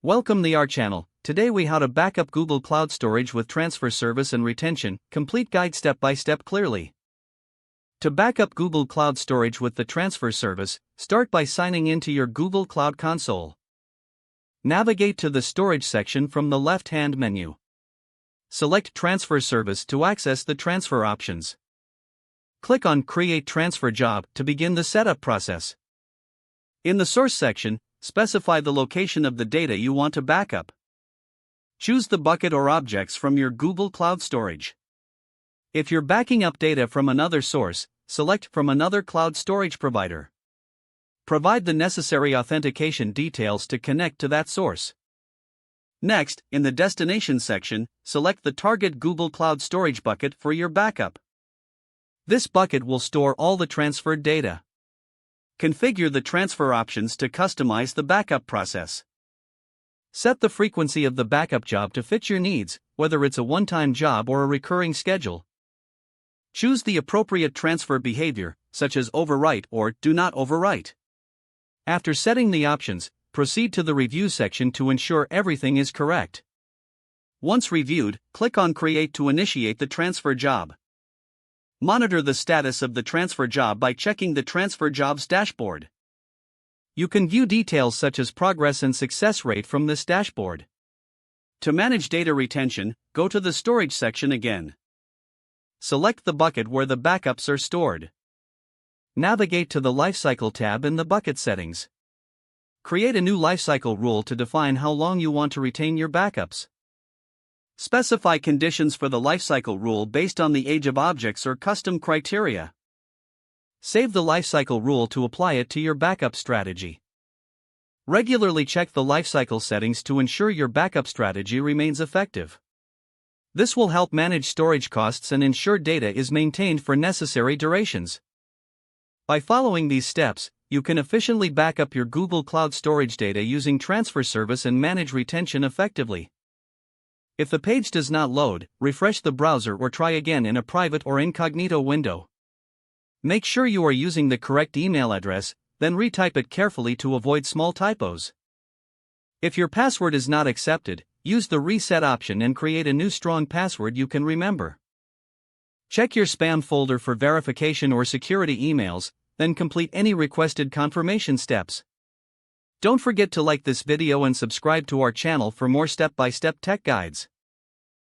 Welcome to our channel. Today we how to backup Google Cloud Storage with transfer service and retention, complete guide step by step clearly. To backup Google Cloud Storage with the transfer service, start by signing into your Google Cloud Console. Navigate to the storage section from the left-hand menu. Select Transfer Service to access the transfer options. Click on Create Transfer Job to begin the setup process. In the Source section, specify the location of the data you want to backup. Choose the bucket or objects from your Google Cloud Storage. If you're backing up data from another source, select from another cloud storage provider. Provide the necessary authentication details to connect to that source. Next, in the Destination section, select the target Google Cloud Storage bucket for your backup. This bucket will store all the transferred data. Configure the transfer options to customize the backup process. Set the frequency of the backup job to fit your needs, whether it's a one-time job or a recurring schedule. Choose the appropriate transfer behavior, such as overwrite or do not overwrite. After setting the options, proceed to the Review section to ensure everything is correct. Once reviewed, click on Create to initiate the transfer job. Monitor the status of the transfer job by checking the Transfer Jobs dashboard. You can view details such as progress and success rate from this dashboard. To manage data retention, go to the Storage section again. Select the bucket where the backups are stored. Navigate to the Lifecycle tab in the Bucket settings. Create a new lifecycle rule to define how long you want to retain your backups. Specify conditions for the lifecycle rule based on the age of objects or custom criteria. Save the lifecycle rule to apply it to your backup strategy. Regularly check the lifecycle settings to ensure your backup strategy remains effective. This will help manage storage costs and ensure data is maintained for necessary durations. By following these steps, you can efficiently backup your Google Cloud Storage data using transfer service and manage retention effectively. If the page does not load, refresh the browser or try again in a private or incognito window. Make sure you are using the correct email address, then retype it carefully to avoid small typos. If your password is not accepted, use the reset option and create a new strong password you can remember. Check your spam folder for verification or security emails, then complete any requested confirmation steps. Don't forget to like this video and subscribe to our channel for more step-by-step tech guides.